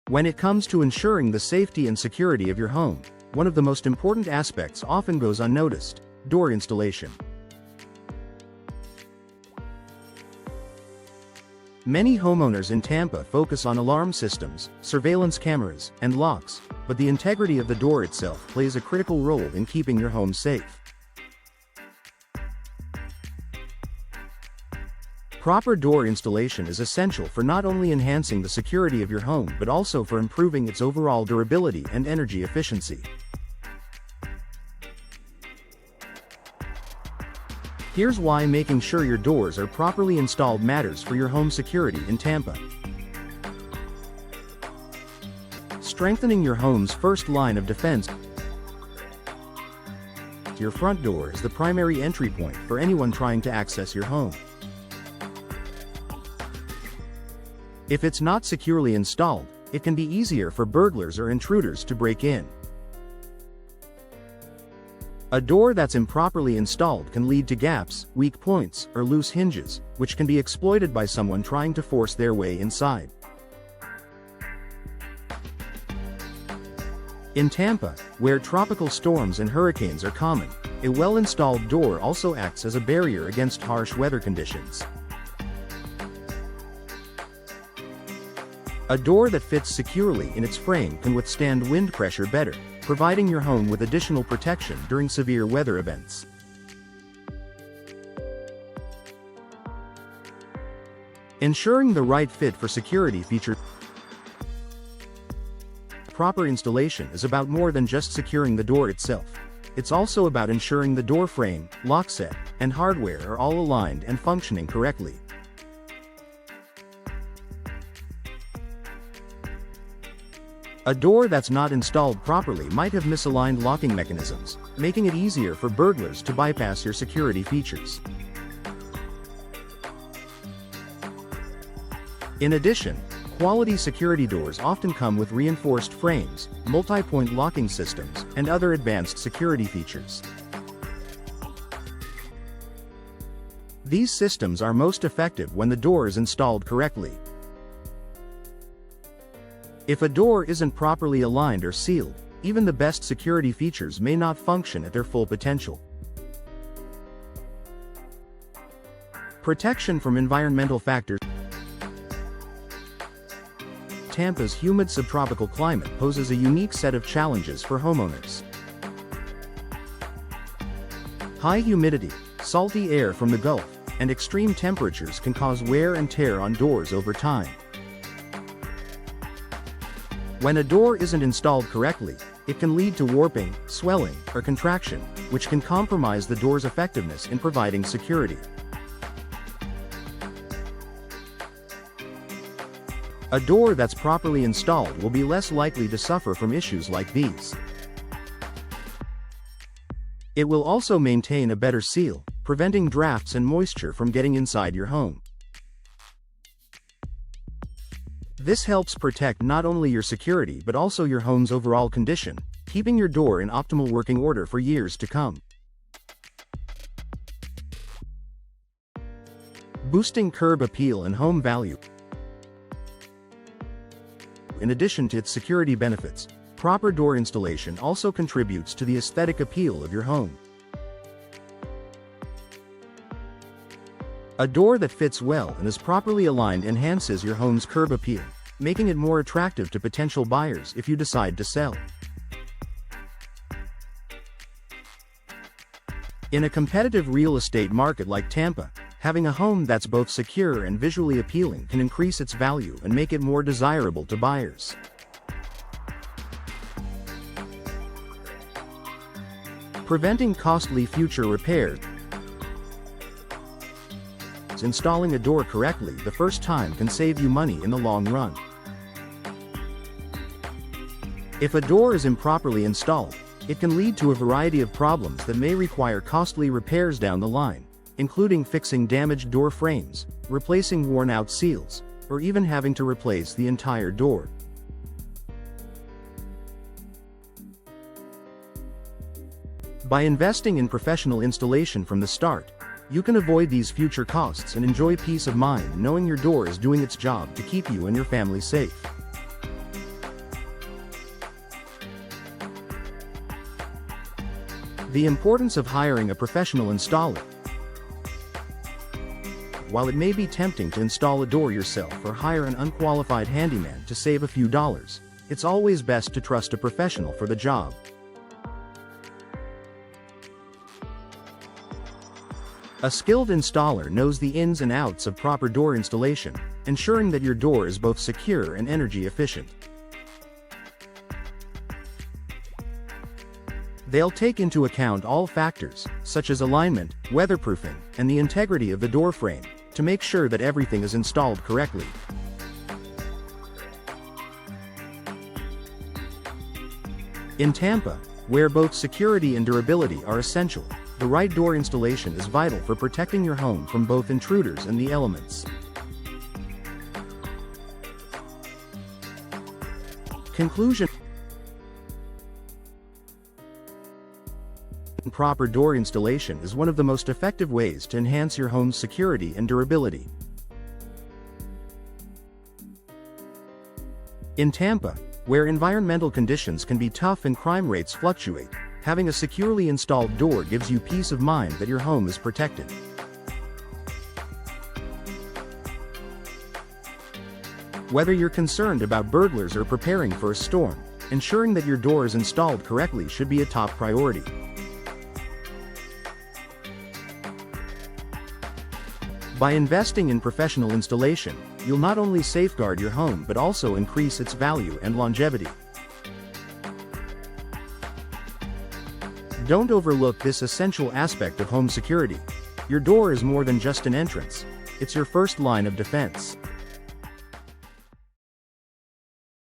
When it comes to ensuring the safety and security of your home, one of the most important aspects often goes unnoticed: door installation. Many homeowners in Tampa focus on alarm systems, surveillance cameras, and locks, but the integrity of the door itself plays a critical role in keeping your home safe. Proper door installation is essential for not only enhancing the security of your home but also for improving its overall durability and energy efficiency. Here's why making sure your doors are properly installed matters for your home security in Tampa. Strengthening your home's first line of defense. Your front door is the primary entry point for anyone trying to access your home. If it's not securely installed, it can be easier for burglars or intruders to break in. A door that's improperly installed can lead to gaps, weak points, or loose hinges, which can be exploited by someone trying to force their way inside. In Tampa, where tropical storms and hurricanes are common, a well-installed door also acts as a barrier against harsh weather conditions. A door that fits securely in its frame can withstand wind pressure better, providing your home with additional protection during severe weather events. Ensuring the right fit for security features. Proper installation is about more than just securing the door itself. It's also about ensuring the door frame, lock set, and hardware are all aligned and functioning correctly. A door that's not installed properly might have misaligned locking mechanisms, making it easier for burglars to bypass your security features. In addition, quality security doors often come with reinforced frames, multi-point locking systems, and other advanced security features. These systems are most effective when the door is installed correctly. If a door isn't properly aligned or sealed, even the best security features may not function at their full potential. Protection from environmental factors. Tampa's humid subtropical climate poses a unique set of challenges for homeowners. High humidity, salty air from the Gulf, and extreme temperatures can cause wear and tear on doors over time. When a door isn't installed correctly, it can lead to warping, swelling, or contraction, which can compromise the door's effectiveness in providing security. A door that's properly installed will be less likely to suffer from issues like these. It will also maintain a better seal, preventing drafts and moisture from getting inside your home. This helps protect not only your security but also your home's overall condition, keeping your door in optimal working order for years to come. Boosting curb appeal and home value. In addition to its security benefits, proper door installation also contributes to the aesthetic appeal of your home. A door that fits well and is properly aligned enhances your home's curb appeal, making it more attractive to potential buyers if you decide to sell. In a competitive real estate market like Tampa, having a home that's both secure and visually appealing can increase its value and make it more desirable to buyers. Preventing costly future repairs. Installing a door correctly the first time can save you money in the long run. If a door is improperly installed, it can lead to a variety of problems that may require costly repairs down the line, including fixing damaged door frames, replacing worn-out seals, or even having to replace the entire door. By investing in professional installation from the start, you can avoid these future costs and enjoy peace of mind knowing your door is doing its job to keep you and your family safe. The importance of hiring a professional installer. While it may be tempting to install a door yourself or hire an unqualified handyman to save a few dollars, it's always best to trust a professional for the job. A skilled installer knows the ins and outs of proper door installation, ensuring that your door is both secure and energy efficient. They'll take into account all factors, such as alignment, weatherproofing, and the integrity of the door frame, to make sure that everything is installed correctly. In Tampa, where both security and durability are essential, the right door installation is vital for protecting your home from both intruders and the elements. Conclusion. Proper door installation is one of the most effective ways to enhance your home's security and durability. In Tampa, where environmental conditions can be tough and crime rates fluctuate, having a securely installed door gives you peace of mind that your home is protected. Whether you're concerned about burglars or preparing for a storm, ensuring that your door is installed correctly should be a top priority. By investing in professional installation, you'll not only safeguard your home but also increase its value and longevity. Don't overlook this essential aspect of home security. Your door is more than just an entrance, it's your first line of defense.